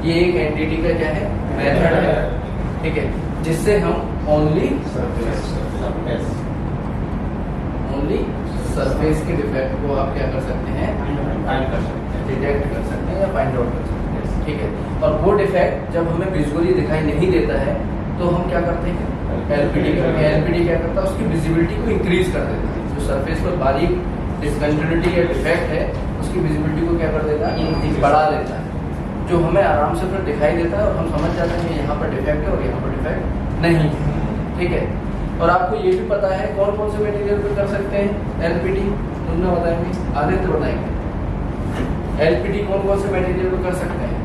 ये एक एंटिटी का क्या है, मेथड है, ठीक है, जिससे हम ओनली सरफेस के डिफेक्ट को आप क्या कर सकते हैं, डिटेक्ट कर सकते हैं या फाइंड आउट कर सकते हैं, ठीक है। और वो डिफेक्ट जब हमें विजुअली दिखाई नहीं देता है तो हम क्या करते हैं, एलपीडी करते हैं। एलपीडी क्या करता है, उसकी विजिबिलिटी को इंक्रीज कर देता है। जो सरफेस पर बारीक डिसकंटिन्यूटी या डिफेक्ट है उसकी विजिबिलिटी को क्या कर देता है, बढ़ा देता है, जो हमें आराम से फिर दिखाई देता है और हम समझ जाते हैं कि यहाँ पर डिफेक्ट है और यहाँ पर डिफेक्ट नहीं है, ठीक है। और आपको ये भी पता है कौन कौन से मटेरियल पे कर सकते हैं एलपीडी, तुमने बताएंगे, आदित्य बताएंगे एलपीडी कौन कौन से मटेरियल पे कर सकते हैं,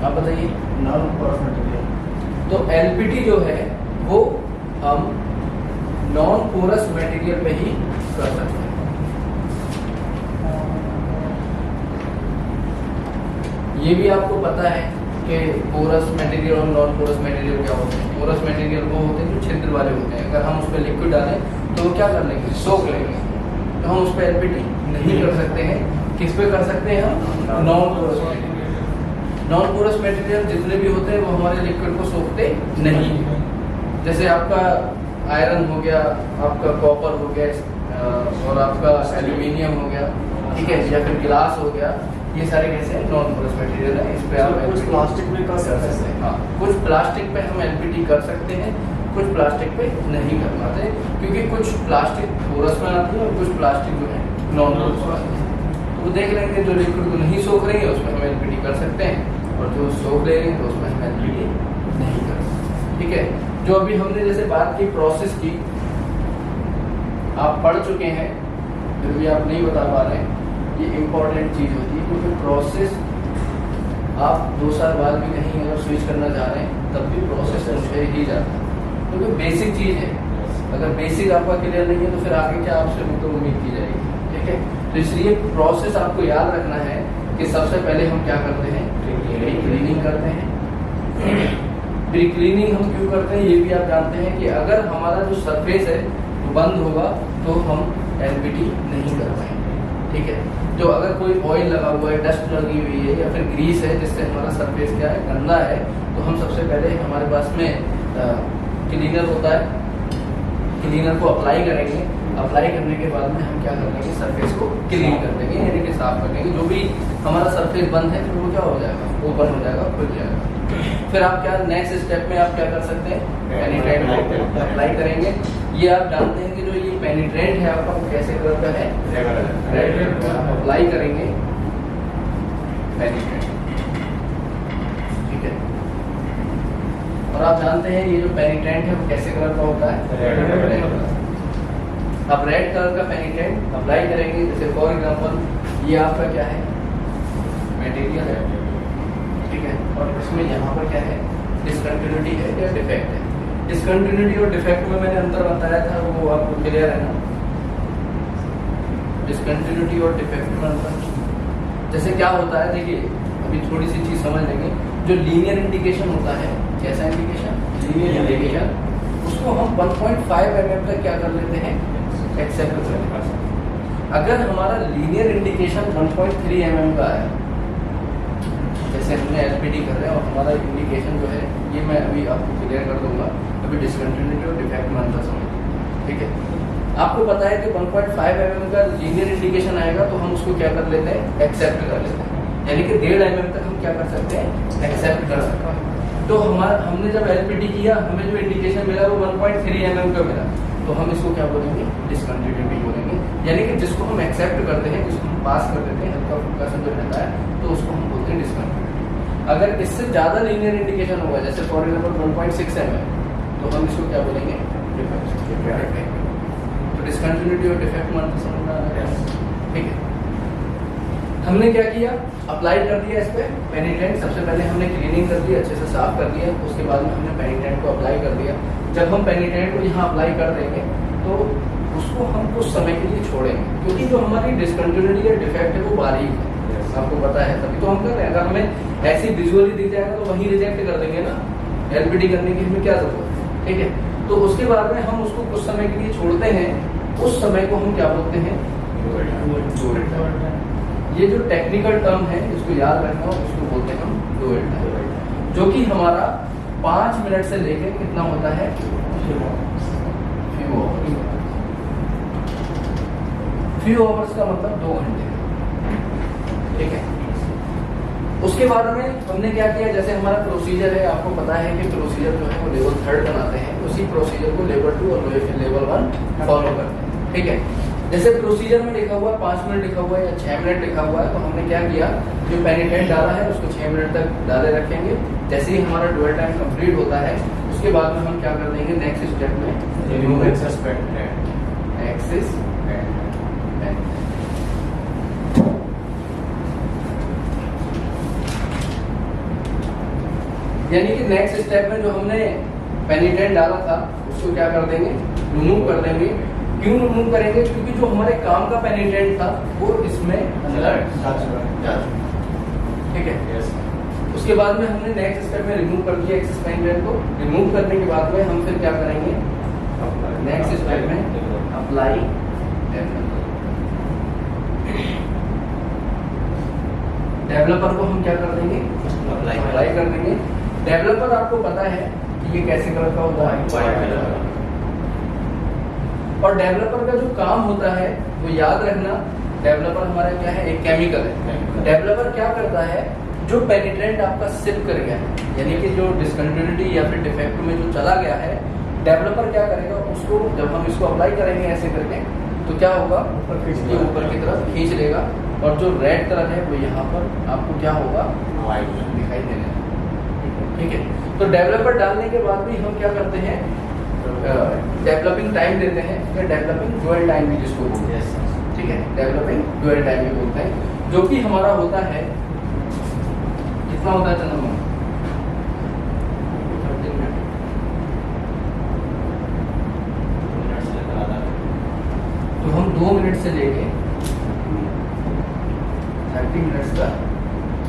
आप बताइए। Non porous material. तो एलपीडी जो है वो हम नॉन पोरस मटेरियल पे ही कर सकते हैं। ये भी आपको पता है कि पोरस मटेरियल और नॉन पोरस मटेरियल क्या होते हैं। पोरस मटेरियल वो होते हैं जो छिद्र वाले होते हैं, अगर हम उस पर लिक्विड डालें तो वो क्या कर लेंगे, सोख लेंगे, तो हम उस पर एलपीडी नहीं कर सकते हैं। किस पे कर सकते हैं हम, non porous material. Non porous material जितने भी होते हैं वो हमारे लिक्विड को सोखते नहीं, जैसे आपका आयरन हो गया, आपका कॉपर हो गया और आपका एल्यूमिनियम हो गया, ठीक है, या फिर गिलास हो गया, ये सारे कैसे नॉन पोरस मटेरियल है। इस पे आप कुछ प्लास्टिक में कर सकते हैं, हाँ, कुछ प्लास्टिक पे हम एलपीडी कर सकते हैं, कुछ प्लास्टिक पे नहीं कर पाते, क्योंकि कुछ प्लास्टिक पोरस में आती है और कुछ प्लास्टिक जो है नॉन पोरस में आती है। तो वो देख लेंगे जो लिक्विड को नहीं सोख रही है उसमें हम एलपीडी कर सकते हैं, और जो सोख ले रही है तो उसमें हम एलपीडी नहीं कर सकते, ठीक है। जो अभी हमने जैसे बात की प्रोसेस की, आप पढ़ चुके हैं फिर भी आप नहीं बता पा रहे हैं, ये इम्पोर्टेंट चीज होती है, क्योंकि प्रोसेस आप 2 साल बाद भी कहीं अगर स्विच करना चाह रहे हैं तब भी प्रोसेस मुझे ही जाता है, क्योंकि बेसिक चीज है। अगर बेसिक आपका क्लियर नहीं है तो फिर आगे क्या आपसे मतलब उम्मीद की जाएगी, ठीक है। तो इसलिए प्रोसेस आपको याद रखना है कि सबसे पहले हम क्या करते हैं, प्री क्लीनिंग करते हैं। प्री क्लीनिंग हम क्यों करते हैं ये भी आप जानते हैं कि अगर हमारा जो सरफेस है वो बंद होगा तो हम एलपीडी नहीं कर पाएंगे, ठीक है। जो अगर कोई ऑयल लगा हुआ है, डस्ट लगी हुई है या फिर ग्रीस है जिससे हमारा सरफेस क्या है, गंदा है, तो हम सबसे पहले हमारे पास में क्लीनर होता है, क्लीनर को अप्लाई करेंगे। अप्लाई करने के बाद में हम क्या कर लेंगे, सरफेस को क्लीन कर देंगे, यानी कि साफ कर देंगे। जो भी हमारा सरफेस बंद है फिर वो क्या हो जाएगा, ओपन हो जाएगा, खुल जाएगा। फिर आप क्या नेक्स्ट स्टेप में आप क्या कर सकते हैं, पेनिट्रेंट को अप्लाई करेंगे। ये आप जानते हैं कि जो ये पेनिट्रेंट है आपका वो कैसे कलर का है, रेड। आप अप्लाई करेंगे पेनिट्रेंट, ठीक है। और आप जानते हैं ये जो पेनिट्रेंट है वो कैसे कलर का होता है, रेड। अब रेड कलर का पेनिट्रेंट अप्लाई करेंगे, जैसे फॉर एग्जांपल ये आपका क्या है, मटेरियल है, ठीक है, और इसमें यहाँ पर क्या है, डिसकंटिन्यूटी है या डिफेक्ट है। डिसकंटिन्यूटी और डिफेक्ट में मैंने अंतर बताया था, वो आपको क्लियर है ना। डिसकंटिन्यूटी और डिफेक्ट में अंतर जैसे क्या होता है, देखिए अभी थोड़ी सी चीज समझ लेंगे। जो लीनियर इंडिकेशन होता है, कैसा इंडिकेशन, लीनियर इंडिकेशन, उसको हम 1.5 mm तक क्या कर लेते हैं, एक्सेप्ट कर लेते हैं। अगर हमारा लीनियर इंडिकेशन 1.3 mm का है, जैसे हमने एलपीडी कर रहे हैं और हमारा इंडिकेशन जो है ये मैं अभी आपको क्लियर कर दूंगा, अभी डिसकंटिन्यूटी और डिफेक्ट में अंतर समझ, ठीक है। आपको पता है कि 1.5 mm का लीनियर इंडिकेशन आएगा तो हम उसको क्या कर लेते हैं, एक्सेप्ट कर लेते हैं, यानी कि 1.5 mm तक हम क्या कर सकते हैं, एक्सेप्ट कर सकते हैं। तो हमने जब एलपीडी किया हमें जो इंडिकेशन मिला वो 1.3 mm का मिला, तो हम इसको क्या बोलेंगे, डिसकंटिन्यूटी बोलेंगे, यानी कि जिसको हम एक्सेप्ट करते हैं, जिसको हम पास कर देते हैं, हल्का फुल्का सा जो रहता है तो उसको हम बोलते हैं डिसकंटिन्यूटी। अगर इससे ज्यादा लीनियर इंडिकेशन होगा, जैसे फॉर एग्जांपल 1.6 mm, तो हम इसको क्या बोलेंगे, डिफेक्ट। तो डिसकंटिन्यूटी और डिफेक्ट में अंतर समझ में आ रहा है, ठीक है। हमने क्या किया, अप्लाई कर दिया इस पे पेनिट्रेंट। सबसे पहले हमने क्लीनिंग कर दी, अच्छे से साफ कर दिया, उसके बाद में हमने पेनिट्रेंट को अप्लाई कर दिया। जब हम पेनिट्रेंट को यहाँ अप्लाई कर देंगे तो उसको हम कुछ समय के लिए छोड़ेंगे, क्योंकि जो हमारी डिसकंटिन्यूटी या डिफेक्ट है वो बारीक है, आपको पता है, तभी तो हम कर रहे हैं। अगर हमें ऐसी विजुअली दिख जाएगा तो वहीं रिजेक्ट कर देंगे ना, एलपीडी करने की हमें क्या जरूरत है, ठीक है। तो उसके बाद में हम उसको कुछ समय के लिए छोड़ते हैं, उस समय को हम क्या बोलते हैं, ये जो टेक्निकल टर्म है इसको याद रखना, और इसको बोलते हैं हम डुअल टाइम, जो कि हमारा 5 मिनट से लेके कितना होता है, फ्यू आवर्स का मतलब 2 घंटे। ठीक है, उसके बाद में हमने क्या किया, जैसे हमारा प्रोसीजर है, आपको पता है कि प्रोसीजर जो है वो लेवल 3 बनाते हैं, उसी प्रोसीजर को लेवल 2 और लेवल 1 फॉलो करते हैं। ठीक है, जैसे प्रोसीजर में लिखा हुआ है 5 मिनट लिखा हुआ है या 6 मिनट लिखा हुआ है, तो हमने क्या किया, जो पेनिटेंट डाला है उसको 6 मिनट तक डाले रखेंगे। जैसे ही हमारा डुअल टाइम कंप्लीट होता है उसके बाद में हम क्या कर देंगे, नेक्स्ट स्टेप में रिमूव एक्सेस पेनिटेंट एक्सेस, यानी कि नेक्स्ट स्टेप में जो हमने पेनिटेंट डाला था उसको क्या कर देंगे, रिमूव कर देंगे। क्यों रिमूव करेंगे, क्योंकि जो हमारे काम का पेनिटेंट था वो इसमें अंदर जा चुका। ठीक है, उसके बाद में हमने नेक्स्ट स्टेप में रिमूव कर दिया एक्सेस पेनिटेंट को। रिमूव करने के बाद में हम फिर क्या करेंगे, नेक्स्ट स्टेप में अप्लाई डेवलपर को हम क्या कर देंगे, अप्लाई कर देंगे। डेवलपर आपको पता है कि ये कैसे कलर का होता है, व्हाइट कलर। और डेवलपर का जो काम होता है वो याद रखना, डेवलपर हमारा क्या है, एक केमिकल है। डेवलपर क्या करता है, जो पेनिट्रेंट आपका सिप कर गया है, यानी कि जो डिसकंटिन्यूटी या फिर डिफेक्ट में जो चला गया है, डेवलपर क्या करेगा, उसको जब हम इसको अप्लाई करेंगे ऐसे करके, तो क्या होगा, ऊपर की तरफ खींच लेगा, और जो रेड कलर है वो यहाँ पर आपको क्या होगा, व्हाइट दिखाई देने। ठीक है, तो डेवलपर डालने के बाद भी हम क्या करते हैं, डेवलपिंग टाइम देते हैं, या डेवलपिंग डुअल टाइम भी जिसको बोलते हैं। ठीक है, डेवलपिंग डुअल टाइम भी बोलते हैं, जो कि हमारा होता है, कितना होता है चंद्रमा, 30 मिनट। तो हम 2 मिनट से लेके 30 मिनट्स का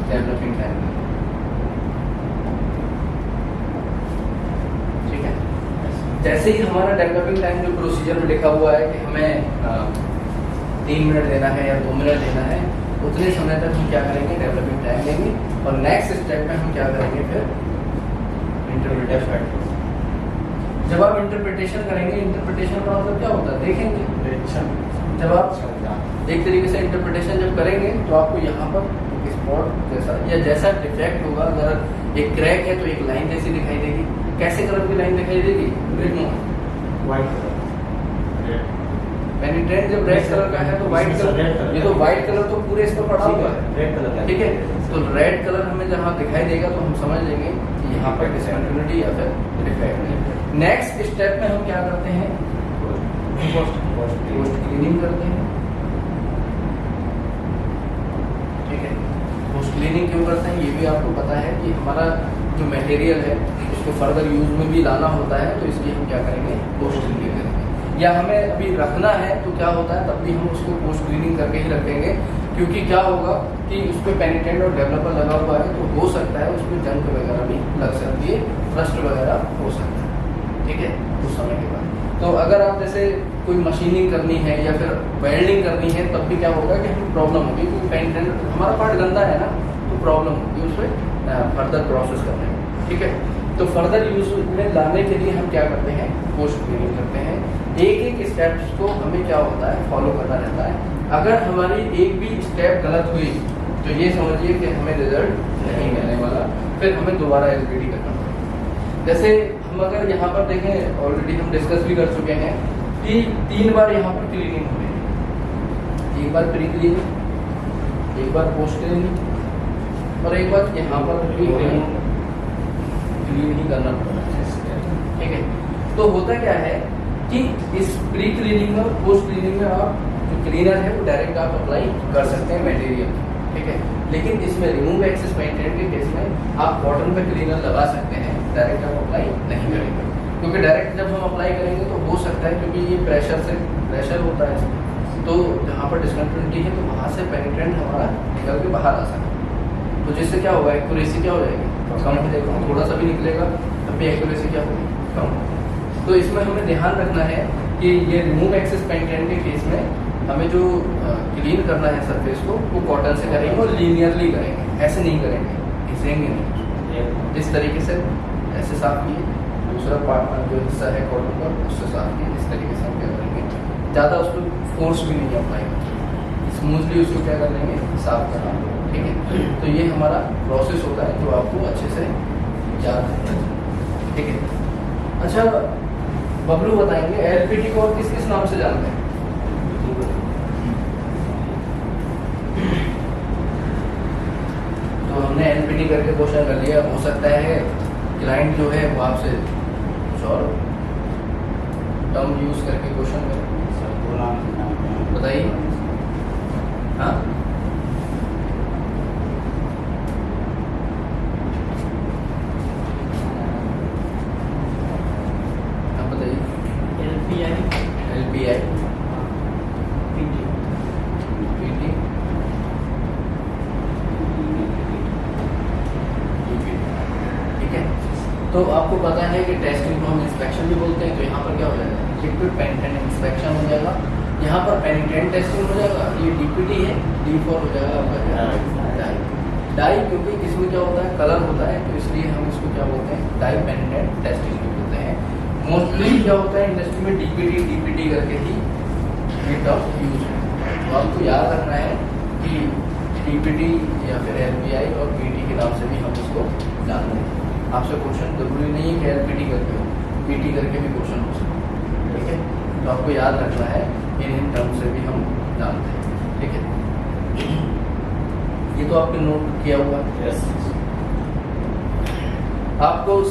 डेवलपिंग टाइम। ठीक है, जैसे ही हमारा डेवलपिंग टाइम जो प्रोसीजर में लिखा हुआ है कि हमें 3 मिनट देना है या 2 मिनट देना है, उतने समय तक हम क्या करेंगे, डेवलपिंग टाइम लेंगे, और नेक्स्ट स्टेप में हम क्या करेंगे, फिर इंटरप्रिटेशन। जब आप इंटरप्रिटेशन करेंगे, इंटरप्रिटेशन का मतलब क्या होता है, देखेंगे। जब आप एक तरीके से इंटरप्रिटेशन जब करेंगे तो आपको यहाँ पर स्पॉट जैसा या जैसा डिफेक्ट होगा, अगर एक क्रैक है तो एक लाइन जैसी दिखाई देगी। कैसे कलर की लाइन दिखाई देगी, व्हाइट पेनिट्रेंट जब रेड कलर का है तो व्हाइट कलर, ये तो व्हाइट कलर तो पूरे इस पर पड़ा हुआ है, रेड कलर। ठीक है, तो रेड कलर हमें जहाँ दिखाई देगा तो हम समझ लेंगे कि यहाँ पर डिसकंटिन्यूटी या फिर डिफेक्ट है। नेक्स्ट स्टेप में हम क्या करते हैं, पोस्ट क्लीनिंग करते हैं। ठीक है, पोस्ट क्लीनिंग क्यों करते हैं, ये भी आपको पता है कि हमारा जो मटेरियल है उसको फर्दर यूज में भी लाना होता है, तो इसलिए हम क्या करेंगे, पोस्ट क्लीनिंग करेंगे। या हमें अभी रखना है तो क्या होता है, तब भी हम उसको पोस्ट क्लीनिंग करके ही रखेंगे, क्योंकि क्या होगा कि उस पर पेनिटेंट और डेवलपर लगा हुआ है, तो हो सकता है उसमें जंग वगैरह भी लग सकती है, रस्ट वगैरह हो सकता है। ठीक है, उस समय के बाद तो अगर आप जैसे कोई मशीनिंग करनी है या फिर वेल्डिंग करनी है, तब भी क्या होगा कि हमें प्रॉब्लम होगी, क्योंकि पेनिटेंट हमारा पार्ट गंदा है ना, तो प्रॉब्लम होगी उस पर फर्दर प्रोसेस करने में। ठीक है, तो फर्दर यूज में लाने के लिए हम क्या करते हैं, पोस्ट क्लीनिंग करते हैं। एक एक स्टेप्स को हमें क्या होता है, फॉलो करना रहता है। अगर हमारी एक भी स्टेप गलत हुई तो ये समझिए कि हमें रिजल्ट नहीं मिलने वाला, फिर हमें दोबारा एलबीडी करना पड़ेगा। जैसे हम अगर यहाँ पर देखें, ऑलरेडी हम डिस्कस भी कर चुके हैं कि 3 बार यहाँ पर क्लीनिंग हो रही है, एक बार प्री क्लीनिंग, एक बार पोस्ट क्लीनिंग, और एक बार यहाँ पर क्लीन ही करना पड़ता है। ठीक है, तो होता क्या है कि इस प्री क्लीनिंग और पोस्ट क्लीनिंग में आप जो क्लीनर है वो डायरेक्ट आप अप्लाई कर सकते हैं मटेरियल। ठीक है, लेकिन इसमें रिमूव एक्सेस पेनिट्रेंट के केस में आप कॉटन पे क्लीनर लगा सकते हैं, डायरेक्ट आप अप्लाई नहीं करेंगे, क्योंकि डायरेक्ट जब हम अप्लाई करेंगे तो हो सकता है, क्योंकि ये प्रेशर होता है इसमें, तो जहाँ पर डिस्कंटिन्यूटी है तो वहाँ से पेनिट्रेंट हमारा निकल के बाहर आ सकता है, तो जिससे क्या होगा, एक्यूरेसी क्या हो जाएगी, कम हो जाएगा। थोड़ा सा भी निकलेगा तब भी एक्यूरेसी क्या होगी, कम होगी। तो इसमें हमें ध्यान रखना है कि ये रिमूव एक्सेस पेनिट्रेंट के केस में हमें जो क्लीन करना है सरफेस को वो कॉटन से करेंगे और लीनियरली करेंगे, ऐसे नहीं करेंगे, घिसेंगे नहीं। इस तरीके से ऐसे साफ किए, दूसरा पार्ट जो हिस्सा है कॉटन का उससे साफ किए। इस तरीके से हम क्या करेंगे, ज़्यादा उसको फोर्स भी नहीं अप्लाई करेंगे, स्मूथली उसको क्या कर लेंगे, साफ करना। ठीक है, तो ये हमारा प्रोसेस होता है जो आपको अच्छे से याद है। ठीक है, अच्छा बबलू बताएंगे एलपीटी को और किस किस नाम से जानते हैं? तो हमने एलपीटी करके क्वेश्चन कर लिया। हो सकता है क्लाइंट जो है वो आपसे कुछ और टर्म यूज करके क्वेश्चन करें, बताइए। हाँ, आप बताइए। एलपीआई, पीटी, ठीक है। तो आपको पता है कि टेस्टिंग को हम इंस्पेक्शन भी बोलते हैं। तो यहाँ पर क्या हो जाएगा, लिक्विड पेनिट्रेंट इंस्पेक्शन हो जाएगा, यहाँ पर पेनिट्रेंट टेस्टिंग हो जाएगा। ये डीपीटी है, D4 हो जाएगा आपका डाई, क्योंकि इसमें क्या होता है, कलर होता है, तो इसलिए हम इसको क्या बोलते हैं, डाई पेनिट्रेंट टेस्टिंग भी बोलते हैं। मोस्टली क्या होता है इंडस्ट्री में डीपीटी करके ही ये टर्म यूज है। तो आपको याद रखना है कि डीपीटी या फिर एलपीआई और पीटी के नाम से भी हम इसको जानते हैं। आपसे क्वेश्चन जरूरी नहीं है कि एलपीटी करके हो, पीटी करके भी क्वेश्चन हो सकता है। ठीक है, तो आपको याद रखना है, इन टर्म से भी हम जानते हैं। ठीक है, ये तो आपने नोट किया हुआ है। Yes. आपको